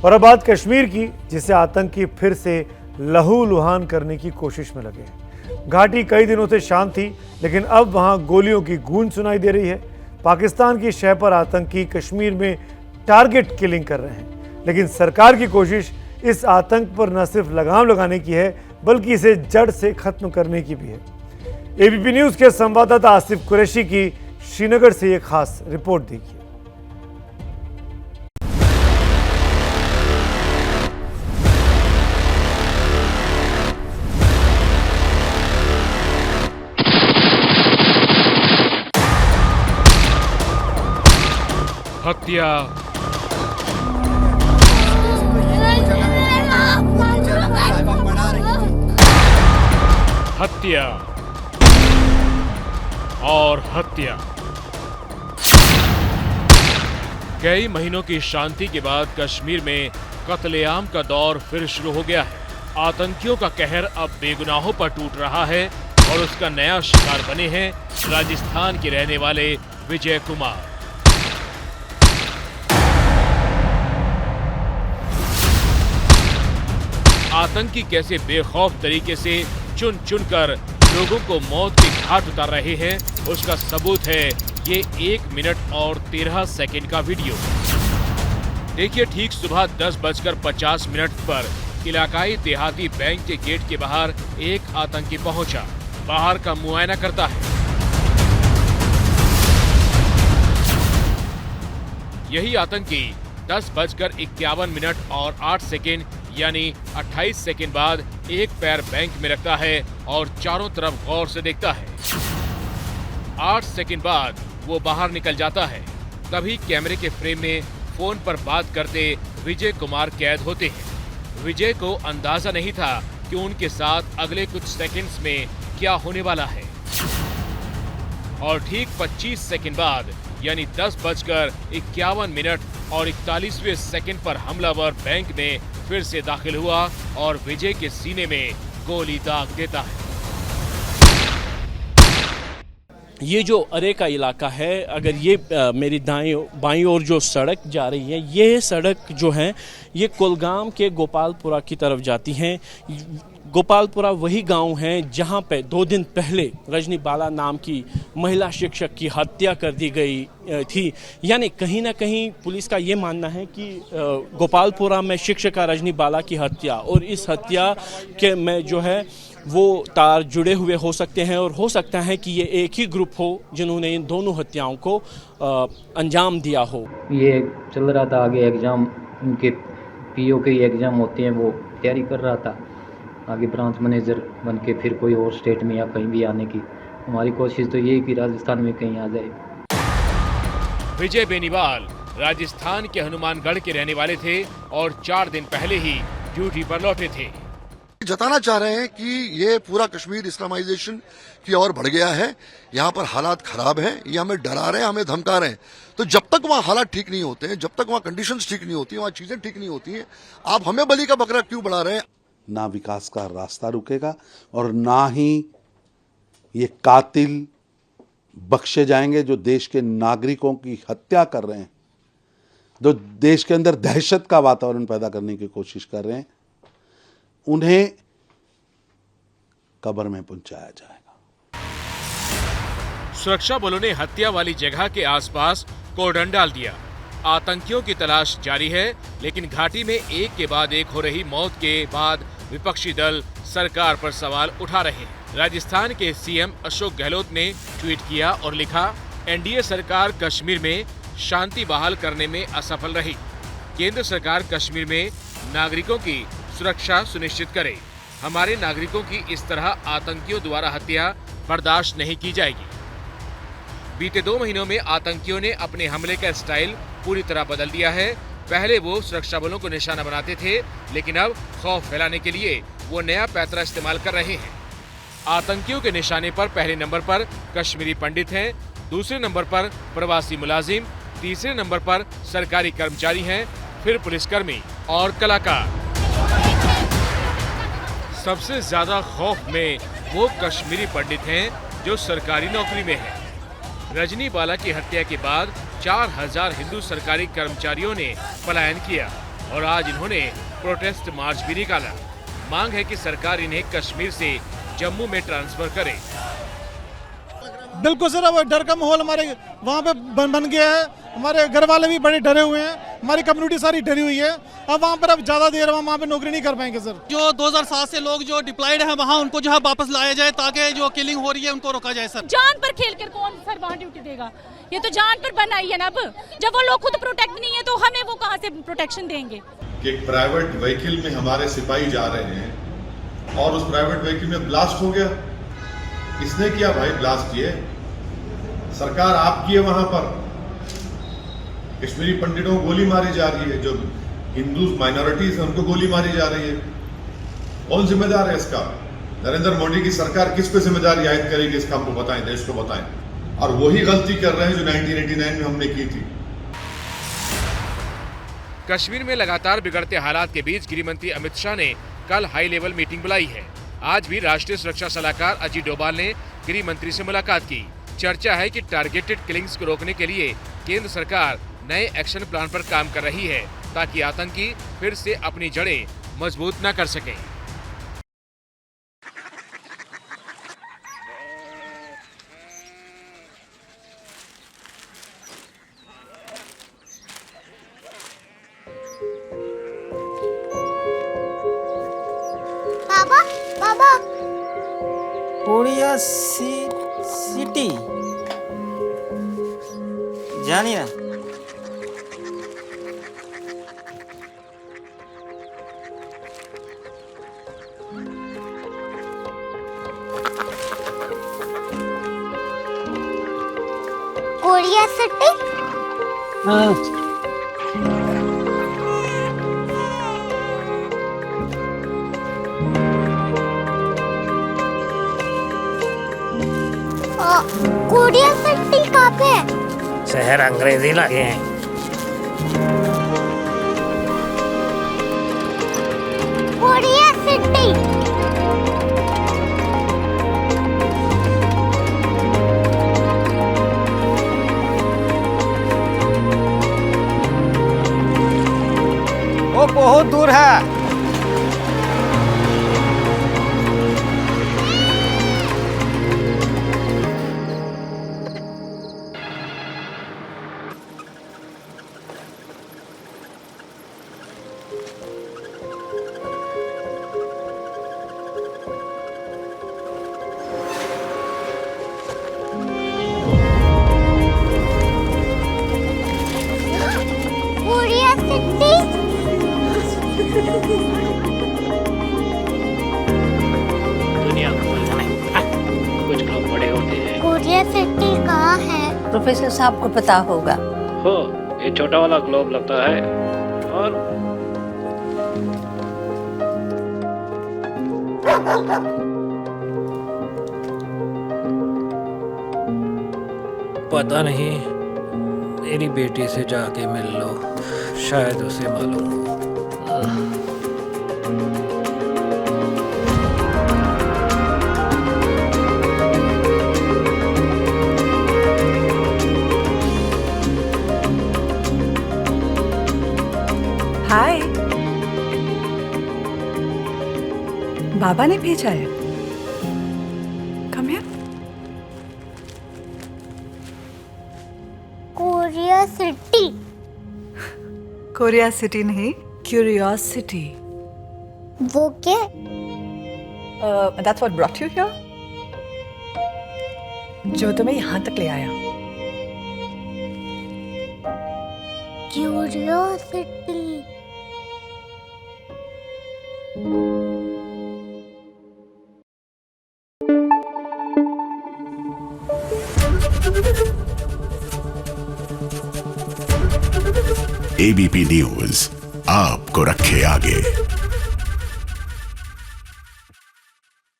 और अब बात कश्मीर की, जिसे आतंकी फिर से लहूलुहान करने की कोशिश में लगे हैं। घाटी कई दिनों से शांत थी, लेकिन अब वहां गोलियों की गूंज सुनाई दे रही है। पाकिस्तान की शह पर आतंकी कश्मीर में टारगेट किलिंग कर रहे हैं, लेकिन सरकार की कोशिश इस आतंक पर न सिर्फ लगाम लगाने की है, बल्कि इसे जड़ से खत्म करने की भी है। एबीपी न्यूज के संवाददाता आसिफ कुरैशी की श्रीनगर से एक खास रिपोर्ट देखिए। हत्या, हत्या और हत्या। कई महीनों की शांति के बाद कश्मीर में कत्लेआम का दौर फिर शुरू हो गया है। आतंकियों का कहर अब बेगुनाहों पर टूट रहा है और उसका नया शिकार बने हैं राजस्थान के रहने वाले विजय कुमार। आतंकी कैसे बेखौफ तरीके से चुन चुनकर लोगों को मौत के घाट उतार रहे हैं, उसका सबूत है ये 1 मिनट और 13 सेकंड का वीडियो। देखिए, ठीक सुबह 10:50 पर इलाकाई देहाती बैंक के गेट के बाहर एक आतंकी पहुंचा। बाहर का मुआयना करता है। यही आतंकी 10:51 और 8 सेकंड यानी 28 सेकंड बाद एक पैर बैंक में रखता है और चारों तरफ गौर से देखता है। 8 सेकंड बाद वो बाहर निकल जाता है। तभी कैमरे के फ्रेम में फोन पर बात करते विजय कुमार कैद होते हैं। विजय को अंदाजा नहीं था कि उनके साथ अगले कुछ सेकंड्स में क्या होने वाला है। और ठीक 25 सेकंड बाद यानी 10:51 और 41वें सेकंड पर हमलावर बैंक में फिर से दाखिल हुआ और विजय के सीने में गोली दाग देता है। ये जो अरे का इलाका है, अगर ये मेरी बाईं ओर जो सड़क जा रही है, ये सड़क जो है ये कुलगाम के गोपालपुरा की तरफ जाती है। गोपालपुरा वही गांव है जहां पे 2 दिन पहले रजनी बाला नाम की महिला शिक्षक की हत्या कर दी गई थी। यानी कहीं ना कहीं पुलिस का ये मानना है कि गोपालपुरा में शिक्षिका रजनी बाला की हत्या और इस हत्या के में जो है वो तार जुड़े हुए हो सकते हैं और हो सकता है कि ये एक ही ग्रुप हो जिन्होंने इन दोनों हत्याओं को अंजाम दिया हो। ये चल रहा था आगे एग्ज़ाम, उनके पीओ के एग्ज़ाम होते हैं, वो तैयारी कर रहा था आगे ब्रांच मैनेजर बन के फिर कोई और स्टेट में या कहीं भी आने की। हमारी कोशिश तो ये है कि राजस्थान में कहीं आ जाए। विजय बेनीवाल राजस्थान के हनुमानगढ़ के रहने वाले थे और 4 दिन पहले ही ड्यूटी पर लौटे थे। जताना चाह रहे हैं कि ये पूरा कश्मीर इस्लामाइजेशन की ओर बढ़ गया है। यहाँ पर हालात खराब हैं, ये हमें डरा रहे हैं, हमें धमका रहे हैं। तो जब तक वहाँ हालात ठीक नहीं होते हैं, जब तक वहाँ कंडीशंस ठीक नहीं होती, वहाँ चीजें ठीक नहीं होती हैं, आप हमें बलि का बकरा क्यों बढ़ा रहे हैं? ना विकास का रास्ता रुकेगा और ना ही ये कातिल बख्शे जाएंगे जो देश के नागरिकों की हत्या कर रहे हैं, जो देश के अंदर दहशत का वातावरण पैदा करने की कोशिश कर रहे हैं। उन्हें कब्र में पहुंचाया जाएगा। सुरक्षा बलों ने हत्या वाली जगह के आसपास कॉर्डन डाल दिया। आतंकियों की तलाश जारी है, लेकिन घाटी में एक के बाद एक हो रही मौत के बाद विपक्षी दल सरकार पर सवाल उठा रहे हैं। राजस्थान के सीएम अशोक गहलोत ने ट्वीट किया और लिखा, एनडीए सरकार कश्मीर में शांति बहाल करने में असफल रही। केंद्र सरकार कश्मीर में नागरिकों की सुरक्षा सुनिश्चित करे। हमारे नागरिकों की इस तरह आतंकियों द्वारा हत्या बर्दाश्त नहीं की जाएगी। बीते 2 महीनों में आतंकियों ने अपने हमले का स्टाइल पूरी तरह बदल दिया है। पहले वो सुरक्षा बलों को निशाना बनाते थे, लेकिन अब खौफ फैलाने के लिए वो नया पैतरा इस्तेमाल कर रहे हैं। आतंकियों के निशाने पर पहले नंबर पर कश्मीरी पंडित हैं, दूसरे नंबर पर प्रवासी मुलाजिम, तीसरे नंबर पर सरकारी कर्मचारी हैं, फिर पुलिसकर्मी और कलाकार। सबसे ज्यादा खौफ में वो कश्मीरी पंडित हैं जो सरकारी नौकरी में हैं। रजनी बाला की हत्या के बाद 4000 हिंदू सरकारी कर्मचारियों ने पलायन किया। और आज इन्होंने प्रोटेस्ट मार्च भी निकाला। मांग है कि सरकार इन्हें कश्मीर से जम्मू में ट्रांसफर करे। बिल्कुल सर, अब डर का माहौल हमारे वहाँ पे बन गया है। हमारे घर वाले भी बड़े डरे हुए हैं, हमारी कम्युनिटी सारी डरी हुई है। अब वहाँ पर अब ज़्यादा देर वहाँ पे नौकरी नहीं कर पाएंगे सर। जो 2007 से लोग जो डिप्लॉयड हैं वहाँ उनको जो है वापस लाया जाए ताकि जो किलिंग हो रही है उनको रोका जाए सर। जान पर खेल कर कौन सर वहाँ ड्यूटी देगा? ये तो जान पर बनाई है ना। अब जब वो लोग खुद प्रोटेक्ट नहीं है तो हमें वो कहाँ से प्रोटेक्शन देंगे? कि एक प्राइवेट व्हीकल में हमारे सिपाही जा रहे हैं और उस प्राइवेट व्हीकल में ब्लास्ट हो गया। किसने किया भाई ब्लास्ट? ये सरकार आपकी है। वहां पर कश्मीरी पंडितों को गोली मारी जा रही है, जो हिंदू माइनॉरिटीज हैं उनको गोली मारी जा रही है। कौन जिम्मेदार है इसका? नरेंद्र मोदी की सरकार किस पे जिम्मेदारी आयद करेगी इसका? हमको बताएं, देश को बताएं। और वही गलती कर रहे हैं जो 1989 में हमने की थी। कश्मीर में लगातार बिगड़ते हालात के बीच गृह मंत्री अमित शाह ने कल हाई लेवल मीटिंग बुलाई है। आज भी राष्ट्रीय सुरक्षा सलाहकार अजीत डोभाल ने गृह मंत्री से मुलाकात की। चर्चा है कि टारगेटेड किलिंग्स को रोकने के लिए केंद्र सरकार नए एक्शन प्लान पर काम कर रही है ताकि आतंकी फिर से अपनी जड़ें मजबूत न कर सकें। बाबा बाबा कोरिया सिटी जानिए कोरिया सिटी। कोरिया सिटी कहाँ पे है? शहर अंग्रेजी लगे हैं। Korea city. वो बहुत दूर है। Korea city. दुनिया कुछ लोग बड़े होते हैं। कोरिया सिटी कहाँ है? प्रोफेसर साहब को पता होगा। हो ये छोटा वाला ग्लोब लगता है और पता नहीं, मेरी बेटी से जाके मिल लो, शायद उसे मालूम हो। हाय, बाबा ने भेजा है। Come here. Korea city. Korea city नहीं, क्यूरियोसिटी। वो क्या? That's what brought you here? जो तुम्हें यहाँ तक ले आया। क्यूरियोसिटी। ABP न्यूज आपको रखे आगे।